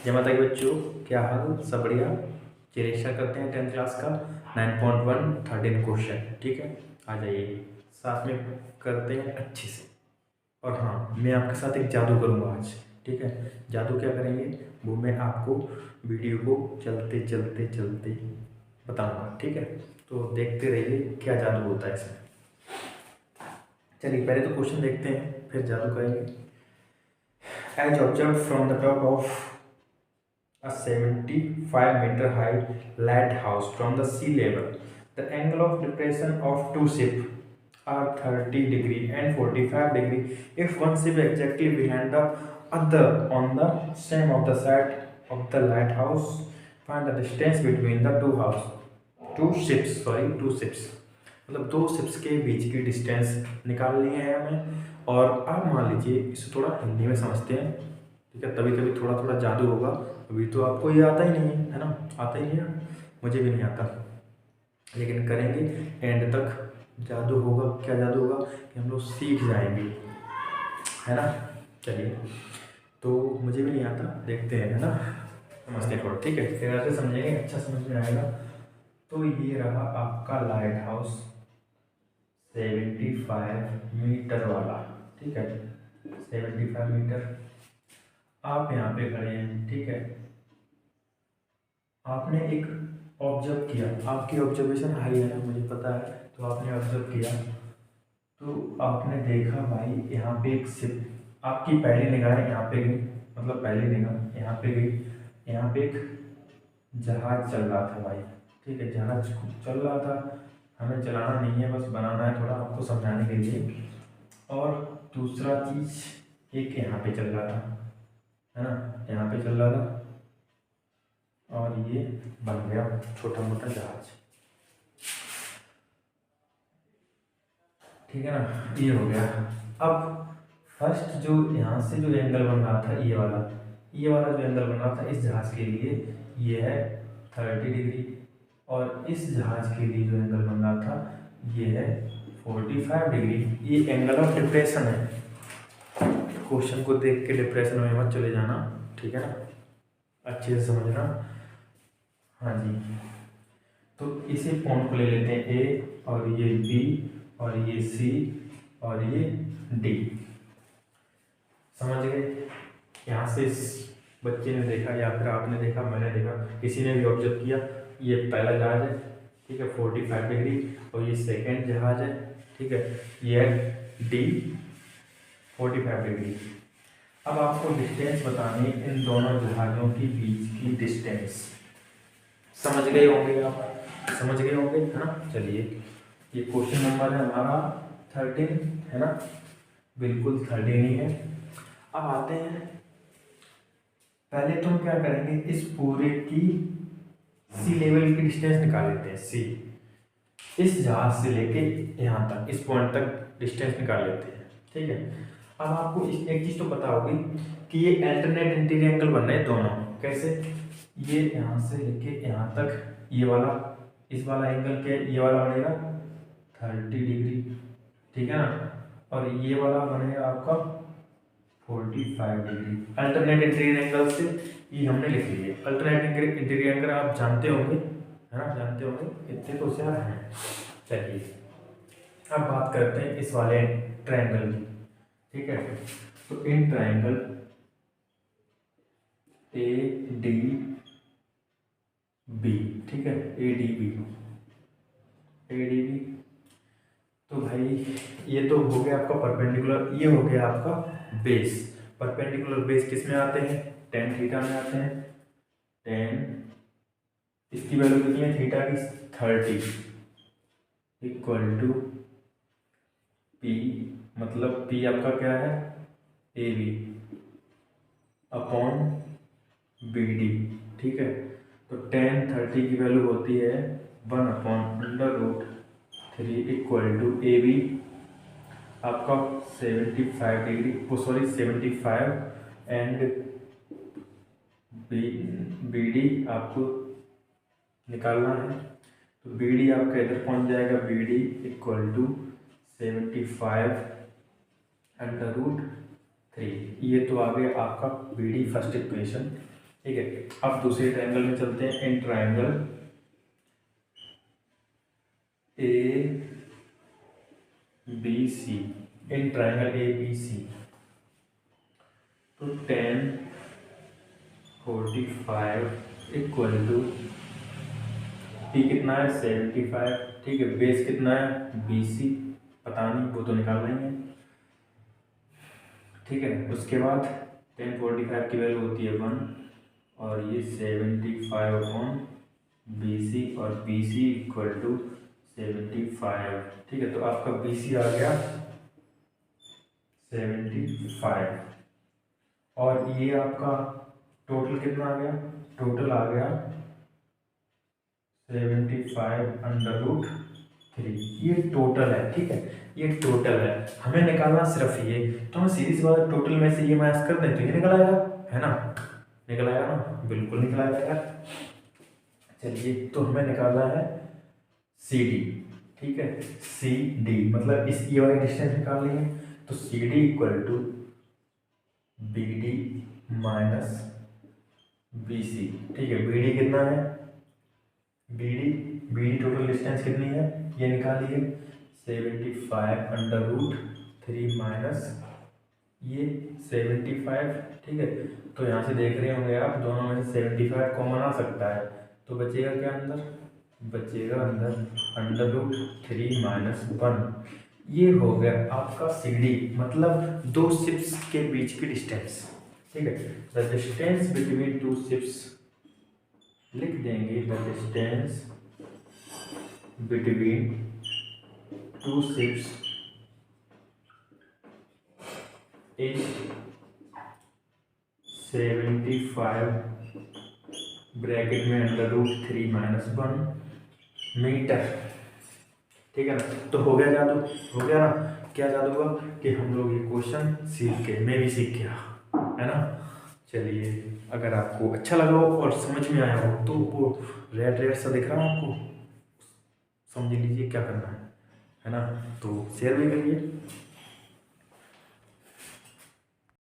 जय माता की बच्चों, क्या हाल? सब बढ़िया। चलिए स्टार्ट करते हैं 10th क्लास का 9.1 13 क्वेश्चन। ठीक है, आ जाइए साथ में करते हैं अच्छे से। और हाँ, मैं आपके साथ एक जादू करूँगा आज। ठीक है, जादू क्या करेंगे वो मैं आपको वीडियो को चलते चलते चलते बताऊँगा। ठीक है, तो देखते रहिए क्या जादू होता है इसमें। चलिए पहले तो क्वेश्चन देखते हैं, फिर जादू करेंगे। As observe from the top of a 75-meter high lighthouse from the sea level. The angle of depression of two ships are 30 degree and 45 degree. If one ship exactly behind the other on the same of the side of the lighthouse, find the distance between the two ships. मतलब दो ships के बीच की distance निकालनी है हमें। और आप मान लीजिए इसे थोड़ा हिंदी में समझते हैं। ठीक है, तभी कभी थोड़ा थोड़ा जादू होगा। अभी तो आपको ये आता ही नहीं है ना, आता ही नहीं है, मुझे भी नहीं आता, लेकिन करेंगे एंड तक। जादू होगा, क्या जादू होगा कि हम लोग सीख जाएंगे, है ना। चलिए, तो मुझे भी नहीं आता, देखते हैं, है ना, समझते हैं थोड़ा। ठीक है, फिर ऐसे समझेंगे, अच्छा समझ में आएगा। तो ये रहा आपका लाइट हाउस 75 मीटर वाला। ठीक है, 75 मीटर। आप यहाँ पे खड़े हैं। ठीक है, आपने एक ऑब्जर्व किया, आपकी ऑब्जर्वेशन हाई है ना, मुझे पता है। तो आपने ऑब्जर्व किया, तो आपने देखा भाई यहाँ पे एक शिप, आपकी पहली निगाह यहाँ पे गई, मतलब पहली निगाह यहाँ पे गई। यहाँ पे एक जहाज चल रहा था भाई। ठीक है, जहाज चल रहा था, हमें चलाना नहीं है, बस बनाना है थोड़ा आपको समझाने के लिए। और दूसरा चीज एक यहाँ पे चल रहा था, है ना, यहाँ पे चल रहा था। और ये बन गया छोटा मोटा जहाज। ठीक है ना, ये हो गया। अब फर्स्ट जो यहाँ से जो एंगल बन रहा था, ये वाला जो एंगल बन रहा था इस जहाज के लिए, ये है 30 डिग्री। और इस जहाज के लिए जो एंगल बन रहा था ये है 45 डिग्री। ये एंगल ऑफ डिप्रेशन है। क्वेश्चन को देख के डिप्रेशन में मत चले जाना, ठीक है ना, अच्छे से समझना। हाँ जी, तो इसी पॉइंट को ले लेते हैं ए, और ये बी, और ये सी, और ये डी। समझ गए? यहाँ से इस बच्चे ने देखा, या फिर आपने देखा, मैंने देखा, किसी ने भी ऑब्जर्व किया, ये पहला जहाज है। ठीक है, 45 डिग्री। और ये सेकेंड जहाज है। ठीक है, ये है डी, 45 डिग्री। अब आपको डिस्टेंस बतानी है इन दोनों जहाज़ों के बीच की डिस्टेंस। समझ गए होंगे आप, समझ गए होंगे, है ना। चलिए, ये क्वेश्चन नंबर है हमारा 13, है ना, बिल्कुल 13 ही है। अब आते हैं, पहले तो हम क्या करेंगे, इस पूरे की सी लेवल की डिस्टेंस निकाल लेते हैं। सी, इस जहाज से लेके यहाँ तक, इस पॉइंट तक डिस्टेंस निकाल लेते हैं। ठीक है, अब आपको एक चीज़ तो पता होगी कि ये अल्टरनेट इंटीरियर एंगल बन रहे हैं दोनों। कैसे? ये यहाँ से लेके यहाँ तक, ये वाला, इस वाला एंगल के, ये वाला बनेगा 30 डिग्री। ठीक है ना, और ये वाला बनेगा आपका 45 डिग्री। अल्टरनेट इंटीरियर एंगल से ये हमने लिख लिए। अल्टरनेट इंटीरियर एंगल आप जानते होंगे, है ना, जानते होंगे, इतने तो होशियार हैं। चलिए, अब बात करते हैं इस वाले ट्रायंगल की। ठीक है, तो in triangle A D B, ठीक है, ए डी बी, तो भाई ये तो हो गया आपका परपेंडिकुलर, ये हो गया आपका बेस। परपेंडिकुलर बेस किस में आते हैं? टेन थीटा में आते हैं। टेन, इसकी वैल्यू कितनी है थीटा की? 30 इक्वल टू पी, मतलब पी आपका क्या है? A B upon B D. ठीक है, तो टेन 30 की वैल्यू होती है 1/√3 इक्वल टू ए बी आपका 75 degree, sorry 75, and B D आपको निकालना है। तो बी डी आपका इधर पहुंच जाएगा, बी डी इक्वल टू 75√3। ये तो आ गया आपका बी डी फर्स्ट इक्वेशन। ठीक है, अब दूसरे ट्रायंगल में चलते हैं। In triangle A B C, in triangle A B C, तो 10 45 इक्वल टू टी कितना है 75, ठीक है, बेस कितना है BC, पता नहीं वो तो निकाल लेंगे, ठीक है। उसके बाद 10 45 की वैल्यू होती है 1 और ये 75 अपॉन BC और BC इक्वल टू 75, ठीक है। तो आपका BC आ गया 75 और ये आपका टोटल कितना आ गया, टोटल आ गया 75√3, ये टोटल है, ठीक है, ये टोटल है। हमें निकालना सिर्फ ये, तो हम सीधी सी बात टोटल में से ये माइनस कर दें तो ये निकल आएगा, है ना, निकल आएगा ना, बिल्कुल निकल आएगा। चलिए, तो हमें निकालना है CD, ठीक है, CD मतलब इस ये वाली डिस्टेंस निकाल लेंगे, तो CD equal to BD minus BC, ठीक है। BD कितना है, BD टोटल डिस्टेंस कितनी है ये निकालिए, 75√3 माइनस ये 75, ठीक है। तो यहाँ से देख रहे होंगे आप, दोनों में से 75 कॉमन आ सकता है, तो बचेगा क्या अंदर, बचेगा अंदर √3 माइनस 1, ये हो गया आपका CD, मतलब दो शिप्स के बीच की डिस्टेंस, ठीक है। The distance between two ships लिख देंगे, the distance between two ships is 75 bracket में √3 माइनस 1 मीटर, ठीक है ना। तो हो गया जादू, हो गया ना। क्या जादू हुआ कि हम लोग ये क्वेश्चन सीख के, मैं भी सीख गया, है ना। चलिए, अगर आपको अच्छा लगा हो और समझ में आया हो तो वो रेड सा दिख रहा है आपको, समझ लीजिए क्या करना है ना। तो शेयर भी करिए।